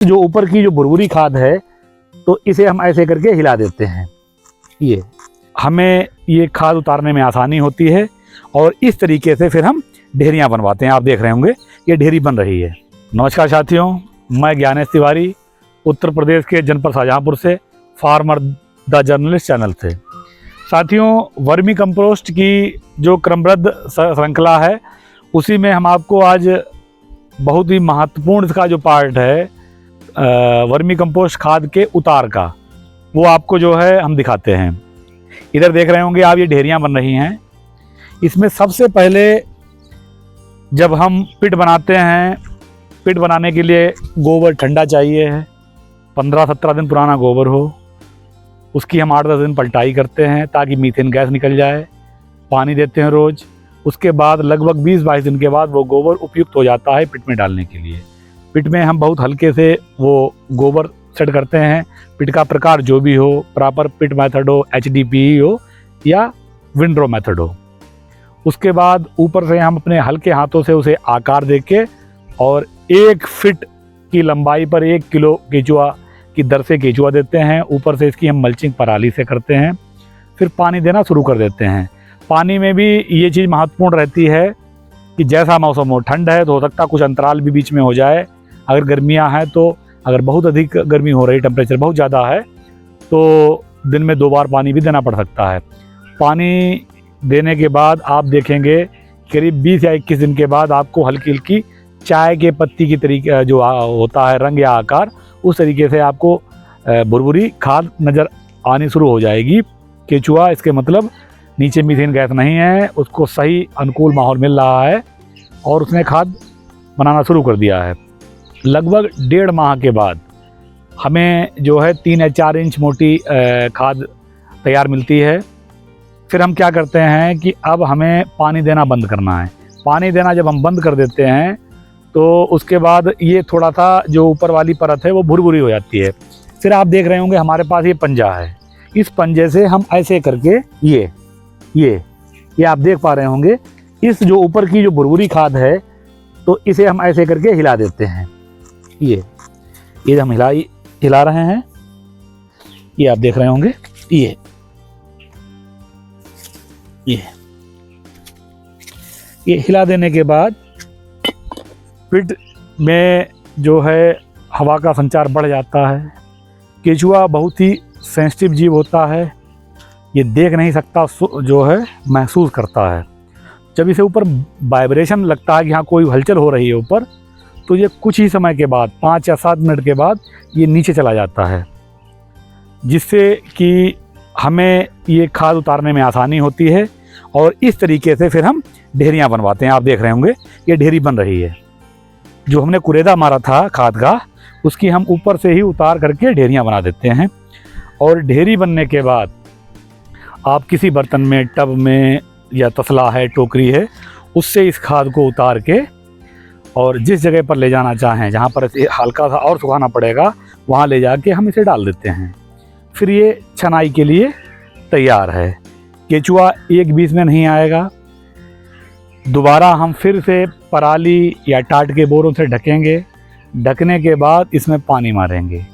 जो ऊपर की जो बुरबुरी खाद है तो इसे हम ऐसे करके हिला देते हैं। ये हमें ये खाद उतारने में आसानी होती है और इस तरीके से फिर हम ढेरियाँ बनवाते हैं। आप देख रहे होंगे ये ढेरी बन रही है। नमस्कार साथियों, मैं ज्ञानेश तिवारी उत्तर प्रदेश के जनपद शाहजहाँपुर से, फार्मर द जर्नलिस्ट चैनल से। साथियों, वर्मी कंपोस्ट की जो क्रमबद्ध श्रृंखला है उसी में हम आपको आज बहुत ही महत्वपूर्ण इसका जो पार्ट है वर्मी कंपोस्ट खाद के उतार का, वो आपको जो है हम दिखाते हैं। इधर देख रहे होंगे आप, ये ढेरियाँ बन रही हैं। इसमें सबसे पहले जब हम पिट बनाते हैं, पिट बनाने के लिए गोबर ठंडा चाहिए है। 15-17 दिन पुराना गोबर हो, उसकी हम 8-10 दिन पलटाई करते हैं ताकि मीथेन गैस निकल जाए। पानी देते हैं रोज़। उसके बाद लगभग 20-22 दिन के बाद वो गोबर उपयुक्त हो जाता है पिट में डालने के लिए। पिट में हम बहुत हल्के से वो गोबर सेट करते हैं। पिट का प्रकार जो भी हो, प्रॉपर पिट मेथड हो, HDPE हो या विंड्रो मेथड हो। उसके बाद ऊपर से हम अपने हल्के हाथों से उसे आकार दे के और 1 फीट की लंबाई पर 1 किलो केचुआ की दर से केचुआ देते हैं। ऊपर से इसकी हम मल्चिंग पराली से करते हैं। फिर पानी देना शुरू कर देते हैं। पानी में भी ये चीज़ महत्वपूर्ण रहती है कि जैसा मौसम हो, ठंड है तो हो सकता कुछ अंतराल भी बीच में हो जाए। अगर गर्मियाँ हैं तो अगर बहुत अधिक गर्मी हो रही, टेम्परेचर बहुत ज़्यादा है तो दिन में 2 बार पानी भी देना पड़ सकता है। पानी देने के बाद आप देखेंगे करीब 20 या 21 दिन के बाद आपको हल्की हल्की चाय के पत्ती की तरीके जो होता है रंग या आकार, उस तरीके से आपको बुरबुरी खाद नज़र आनी शुरू हो जाएगी। केचुआ, इसके मतलब नीचे मीथेन गैस नहीं है, उसको सही अनुकूल माहौल मिल रहा है और उसने खाद बनाना शुरू कर दिया है। लगभग 1.5 माह के बाद हमें जो है 3 या 4 इंच मोटी खाद तैयार मिलती है। फिर हम क्या करते हैं कि अब हमें पानी देना बंद करना है। पानी देना जब हम बंद कर देते हैं तो उसके बाद ये थोड़ा सा जो ऊपर वाली परत है वो भुरभुरी हो जाती है। फिर आप देख रहे होंगे हमारे पास ये पंजा है। इस पंजे से हम ऐसे करके ये आप देख पा रहे होंगे, इस जो ऊपर की जो भुरभुरी खाद है तो इसे हम ऐसे करके हिला देते हैं। ये हम हिला रहे हैं, ये आप देख रहे होंगे। ये हिला देने के बाद पिट में जो है हवा का संचार बढ़ जाता है। केचुआ बहुत ही सेंसिटिव जीव होता है, ये देख नहीं सकता, जो है महसूस करता है। जब इसे ऊपर वाइब्रेशन लगता है कि हाँ कोई हलचल हो रही है ऊपर, तो ये कुछ ही समय के बाद 5 या 7 मिनट के बाद ये नीचे चला जाता है, जिससे कि हमें ये खाद उतारने में आसानी होती है और इस तरीके से फिर हम ढेरियाँ बनवाते हैं। आप देख रहे होंगे ये ढेरी बन रही है। जो हमने कुरेदा मारा था खाद का, उसकी हम ऊपर से ही उतार करके ढेरियाँ बना देते हैं। और ढेरी बनने के बाद आप किसी बर्तन में, टब में या तसला है, टोकरी है, उससे इस खाद को उतार के और जिस जगह पर ले जाना चाहें, जहाँ पर इसे हल्का सा और सुखाना पड़ेगा, वहाँ ले जाके हम इसे डाल देते हैं। फिर ये छनाई के लिए तैयार है। केचुआ एक बीच में नहीं आएगा। दोबारा हम फिर से पराली या टाट के बोरों से ढकेंगे। ढकने के बाद इसमें पानी मारेंगे।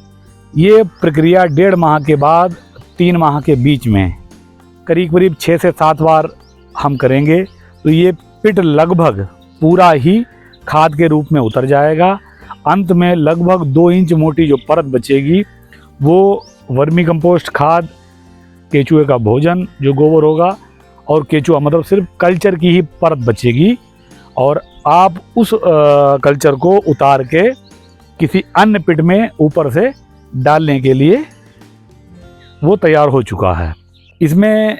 ये प्रक्रिया 1.5 माह के बाद 3 माह के बीच में करीब 6 से 7 बार हम करेंगे तो ये पिट लगभग पूरा ही खाद के रूप में उतर जाएगा। अंत में लगभग 2 इंच मोटी जो परत बचेगी वो वर्मी कंपोस्ट खाद, केचुए का भोजन जो गोबर होगा, और केचुआ मतलब सिर्फ कल्चर की ही परत बचेगी और आप उस कल्चर को उतार के किसी अन्य पिट में ऊपर से डालने के लिए वो तैयार हो चुका है। इसमें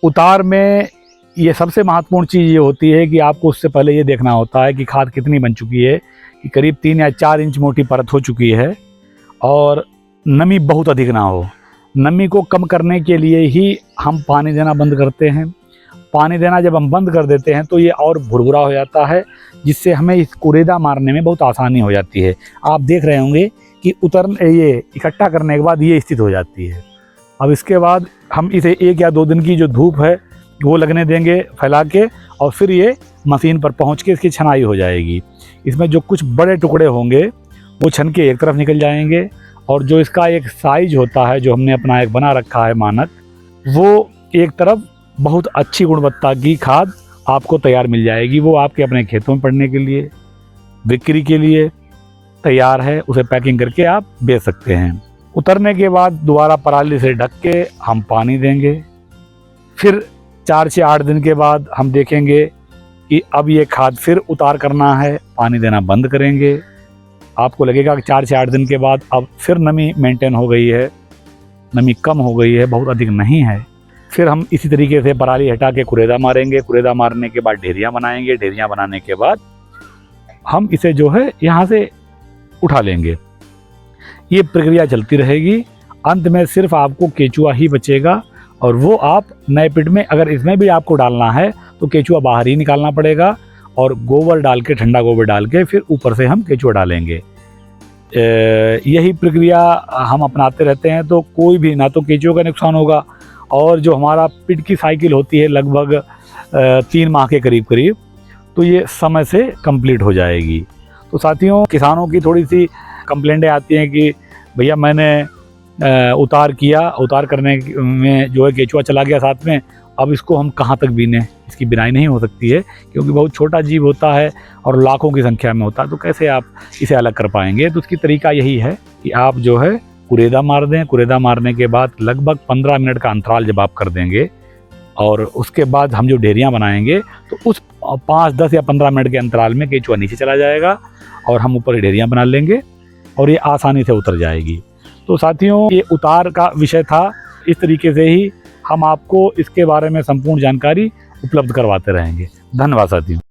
उतार में ये सबसे महत्वपूर्ण चीज़ ये होती है कि आपको उससे पहले ये देखना होता है कि खाद कितनी बन चुकी है, कि करीब 3 या 4 इंच मोटी परत हो चुकी है और नमी बहुत अधिक ना हो। नमी को कम करने के लिए ही हम पानी देना बंद करते हैं। पानी देना जब हम बंद कर देते हैं तो ये और भुरभुरा हो जाता है, जिससे हमें इस कुरेदा मारने में बहुत आसानी हो जाती है। आप देख रहे होंगे कि ये इकट्ठा करने के बाद ये स्थित हो जाती है। अब इसके बाद हम इसे 1 या 2 दिन की जो धूप है वो लगने देंगे फैला के, और फिर ये मशीन पर पहुंच के इसकी छनाई हो जाएगी। इसमें जो कुछ बड़े टुकड़े होंगे वो छन के एक तरफ निकल जाएंगे और जो इसका एक साइज होता है जो हमने अपना एक बना रखा है मानक, वो एक तरफ बहुत अच्छी गुणवत्ता की खाद आपको तैयार मिल जाएगी। वो आपके अपने खेतों में पड़ने के लिए, बिक्री के लिए तैयार है। उसे पैकिंग करके आप बेच सकते हैं। उतरने के बाद दोबारा पराली से ढक के हम पानी देंगे। फिर 4 से 8 दिन के बाद हम देखेंगे कि अब ये खाद फिर उतार करना है, पानी देना बंद करेंगे। आपको लगेगा कि 4 से 8 दिन के बाद अब फिर नमी मेंटेन हो गई है, नमी कम हो गई है, बहुत अधिक नहीं है। फिर हम इसी तरीके से पराली हटा के कुरेदा मारेंगे। कुरेदा मारने के बाद ढेरियाँ बनाएंगे। ढेरियाँ बनाने के बाद हम इसे जो है यहाँ से उठा लेंगे। ये प्रक्रिया चलती रहेगी। अंत में सिर्फ आपको केचुआ ही बचेगा और वो आप नए पिट में, अगर इसमें भी आपको डालना है तो केचुआ बाहर ही निकालना पड़ेगा और गोबर डाल के, ठंडा गोबर डाल के फिर ऊपर से हम केचुआ डालेंगे। यही प्रक्रिया हम अपनाते रहते हैं तो कोई भी, ना तो केचुआ का नुकसान होगा और जो हमारा पिट की साइकिल होती है लगभग 3 माह के करीब करीब, तो ये समय से कंप्लीट हो जाएगी। तो साथियों, किसानों की थोड़ी सी कंप्लेंटें आती हैं कि भैया मैंने उतार किया, उतार करने में जो है केचुआ चला गया साथ में, अब इसको हम कहाँ तक बीनें। इसकी बिनाई नहीं हो सकती है क्योंकि बहुत छोटा जीव होता है और लाखों की संख्या में होता है, तो कैसे आप इसे अलग कर पाएंगे। तो उसकी तरीका यही है कि आप जो है कुरेदा मार दें। कुरेदा मारने के बाद लगभग 15 मिनट का अंतराल जब आप कर देंगे और उसके बाद हम जो ढेरियाँ बनाएंगे तो उस 5, 10 या 15 मिनट के अंतराल में केचुआ नीचे चला जाएगा और हम ऊपर ढेरियाँ बना लेंगे और ये आसानी से उतर जाएगी। तो साथियों, ये उतार का विषय था। इस तरीके से ही हम आपको इसके बारे में संपूर्ण जानकारी उपलब्ध करवाते रहेंगे। धन्यवाद साथियों।